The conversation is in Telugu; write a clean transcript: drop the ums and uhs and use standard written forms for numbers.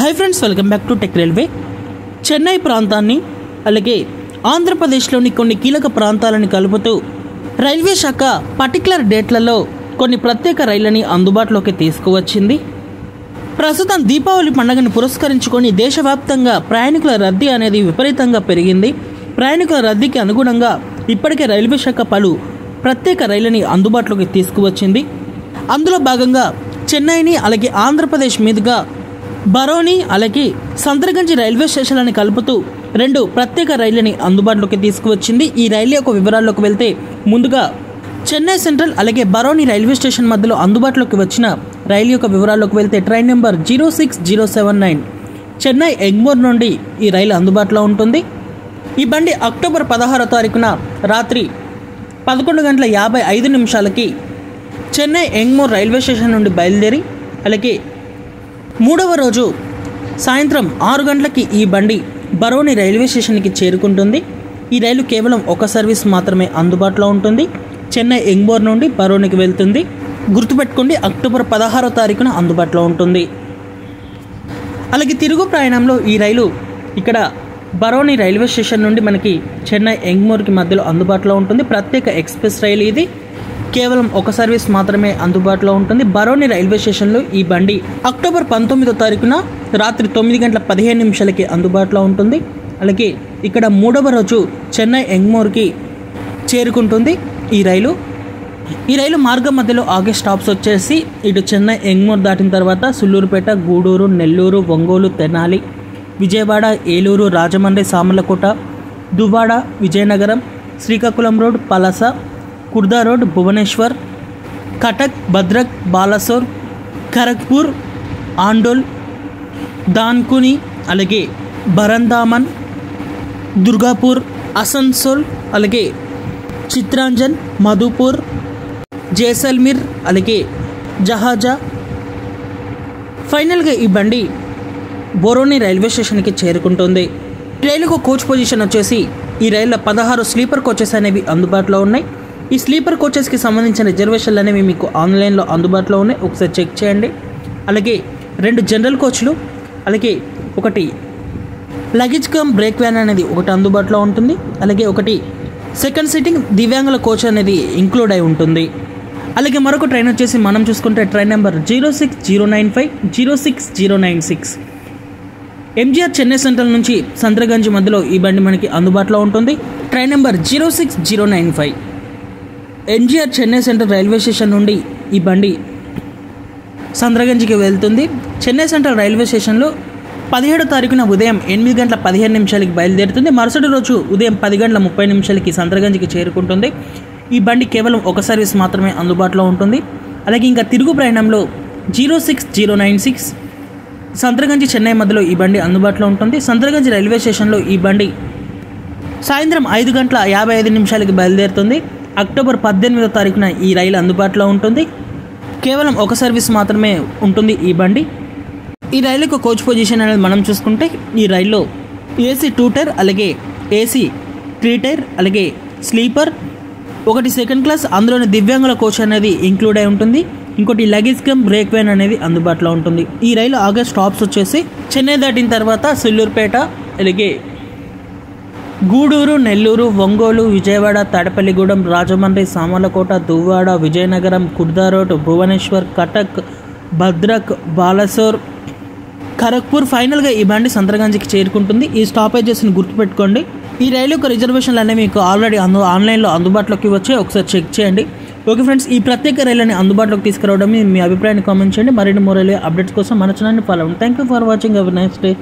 Hi friends, welcome back to tech railway. Chennai ప్రాంతాన్ని అలాగే ఆంధ్రప్రదేశ్లోని కొన్ని కీలక ప్రాంతాలను కలుపుతూ రైల్వే శాఖ పర్టికులర్ డేట్లలో కొన్ని ప్రత్యేక రైళ్లని అందుబాటులోకి తీసుకువచ్చింది. ప్రస్తుతం దీపావళి పండుగను పురస్కరించుకొని దేశవ్యాప్తంగా ప్రయాణికుల రద్దీ అనేది విపరీతంగా పెరిగింది. ప్రయాణికుల రద్దీకి అనుగుణంగా ఇప్పటికే రైల్వే శాఖ పలు ప్రత్యేక రైళ్లని అందుబాటులోకి తీసుకువచ్చింది. అందులో భాగంగా చెన్నైని అలాగే ఆంధ్రప్రదేశ్ మీదుగా బరౌని అలాగే సంతరగంజ్ రైల్వే స్టేషన్లను కలుపుతూ రెండు ప్రత్యేక రైళ్లని అందుబాటులోకి తీసుకువచ్చింది. ఈ రైలు యొక్క వివరాల్లోకి వెళ్తే ముందుగా చెన్నై సెంట్రల్ అలాగే బరౌని రైల్వే స్టేషన్ మధ్యలో అందుబాటులోకి వచ్చిన రైలు యొక్క వివరాల్లోకి వెళ్తే ట్రైన్ నెంబర్ 06079 చెన్నై ఎగ్మోర్ నుండి ఈ రైలు అందుబాటులో ఉంటుంది. ఈ బండి అక్టోబర్ 16వ తారీఖున రాత్రి 11:55 చెన్నై ఎగ్మోర్ రైల్వే స్టేషన్ నుండి బయలుదేరి అలాగే మూడవ రోజు సాయంత్రం 6 గంటలకి ఈ బండి బరౌని రైల్వే స్టేషన్కి చేరుకుంటుంది. ఈ రైలు కేవలం ఒక సర్వీస్ మాత్రమే అందుబాటులో ఉంటుంది. చెన్నై ఎగ్మోర్ నుండి బరౌనికి వెళ్తుంది. గుర్తుపెట్టుకోండి, అక్టోబర్ 16వ తారీఖున అందుబాటులో ఉంటుంది. అలాగే తిరుగు ప్రయాణంలో ఈ రైలు ఇక్కడ బరౌని రైల్వే స్టేషన్ నుండి మనకి చెన్నై ఎగ్మోర్కి మధ్యలో అందుబాటులో ఉంటుంది. ప్రత్యేక ఎక్స్ప్రెస్ రైలు ఇది. కేవలం ఒక సర్వీస్ మాత్రమే అందుబాటులో ఉంటుంది. బరౌని రైల్వే స్టేషన్లో ఈ బండి అక్టోబర్ 19వ తారీఖున రాత్రి 9:15 అందుబాటులో ఉంటుంది. అలాగే ఇక్కడ మూడవ రోజు చెన్నై ఎగ్మోర్కి చేరుకుంటుంది ఈ రైలు. ఈ రైలు మార్గం మధ్యలో ఆగే స్టాప్స్ వచ్చేసి ఇటు చెన్నై ఎగ్మోర్ దాటిన తర్వాత సుల్లూరుపేట, గూడూరు, నెల్లూరు, ఒంగోలు, తెనాలి, విజయవాడ, ఏలూరు, రాజమండ్రి, సామర్లకోట, దువ్వాడ, విజయనగరం, శ్రీకాకుళం రోడ్, పలాస, కుర్దా రోడ్, భువనేశ్వర్, కటక్, భద్రక్, బాలసోర్, ఖరగ్పూర్, ఆండోల్, దాన్కుని అలాగే బరందామన్, దుర్గాపూర్, అసన్సోల్ అలాగే చిత్రాంజన్, మధుపూర్, జైసల్మీర్ అలాగే జహాజా. ఫైనల్గా ఈ బండి బొరోని రైల్వే స్టేషన్కి చేరుకుంటుంది. రైలుకు కోచ్ పొజిషన్ వచ్చేసి ఈ రైల్లో 16 స్లీపర్ కోచెస్ అనేవి అందుబాటులో ఉన్నాయి. ఈ స్లీపర్ కోచెస్కి సంబంధించిన రిజర్వేషన్లు అనేవి మీకు ఆన్లైన్లో అందుబాటులో ఉన్నాయి, ఒకసారి చెక్ చేయండి. అలాగే 2 జనరల్ కోచ్లు అలాగే ఒకటి లగేజ్ కమ్ బ్రేక్ వ్యాన్ అనేది ఒకటి అందుబాటులో ఉంటుంది. అలాగే ఒకటి సెకండ్ సిట్టింగ్ దివ్యాంగుల కోచ్ అనేది ఇంక్లూడ్ అయి ఉంటుంది. అలాగే మరొక ట్రైన్ వచ్చేసి మనం చూసుకుంటే train number 06095 06096 MGR Chennai central నుంచి సంతరగంజ్ మధ్యలో ఈ బండి మనకి అందుబాటులో ఉంటుంది. Train number 06095 MGR Chennai central railway station నుండి ఈ బండి సంతరగంజ్కి వెళ్తుంది. చెన్నై సెంట్రల్ రైల్వే స్టేషన్లో 17వ తారీఖున ఉదయం 8:15 బయలుదేరుతుంది. మరుసటి రోజు ఉదయం 10:30 సంతరగంజ్కి చేరుకుంటుంది. ఈ బండి కేవలం ఒక సర్వీస్ మాత్రమే అందుబాటులో ఉంటుంది. అలాగే ఇంకా తిరుగు ప్రయాణంలో 06096 సంతరగంజ్ చెన్నై మధ్యలో ఈ బండి అందుబాటులో ఉంటుంది. సంతరగంజ్ రైల్వే స్టేషన్లో ఈ బండి సాయంత్రం 5:55 బయలుదేరుతుంది. అక్టోబర్ 18వ తారీఖున ఈ రైలు అందుబాటులో ఉంటుంది. కేవలం ఒక సర్వీస్ మాత్రమే ఉంటుంది ఈ బండి. ఈ రైలుకు కోచ్ పొజిషన్ అనేది మనం చూసుకుంటే ఈ రైల్లో ఏసీ 2 టైర్ అలాగే ఏసీ 3 టైర్ అలాగే స్లీపర్, ఒకటి సెకండ్ క్లాస్, అందులోని దివ్యాంగుల కోచ్ అనేది ఇంక్లూడ్ అయి ఉంటుంది. ఇంకోటి లగేజ్ కమ్ బ్రేక్ వ్యాన్ అనేది అందుబాటులో ఉంటుంది. ఈ రైలు ఆగే స్టాప్స్ వచ్చేసి చెన్నై దాటిన తర్వాత సుల్లూరుపేట అలాగే గూడూరు, నెల్లూరు, ఒంగోలు, విజయవాడ, తాడపల్లిగూడెం, రాజమండ్రి, సామర్లకోట, దువ్వాడ, విజయనగరం, కుర్దా రోడ్, భువనేశ్వర్, కటక్, భద్రక్, బాలసోర్, ఖరగ్పూర్. ఫైనల్గా ఈ బండి సంతరగంజ్కి చేరుకుంటుంది. ఈ స్టాపేజెస్ని గుర్తుపెట్టుకోండి. ఈ రైలు యొక్క రిజర్వేషన్లు అనేవి మీకు ఆల్రెడీ ఆన్లైన్లో అందుబాటులోకి వచ్చాయి, ఒకసారి చెక్ చేయండి. ఓకే ఫ్రెండ్స్, ఈ ప్రత్యేక రైలుని అందుబాటులోకి తీసుకురావడం మీ అభిప్రాయాన్ని కామెంట్ చేయండి. మరిన్ని రైల్వే అప్డేట్స్ కోసం మన ఛానల్ని ఫాలో అవ్వండి. Thank you for watching. Have a nice day.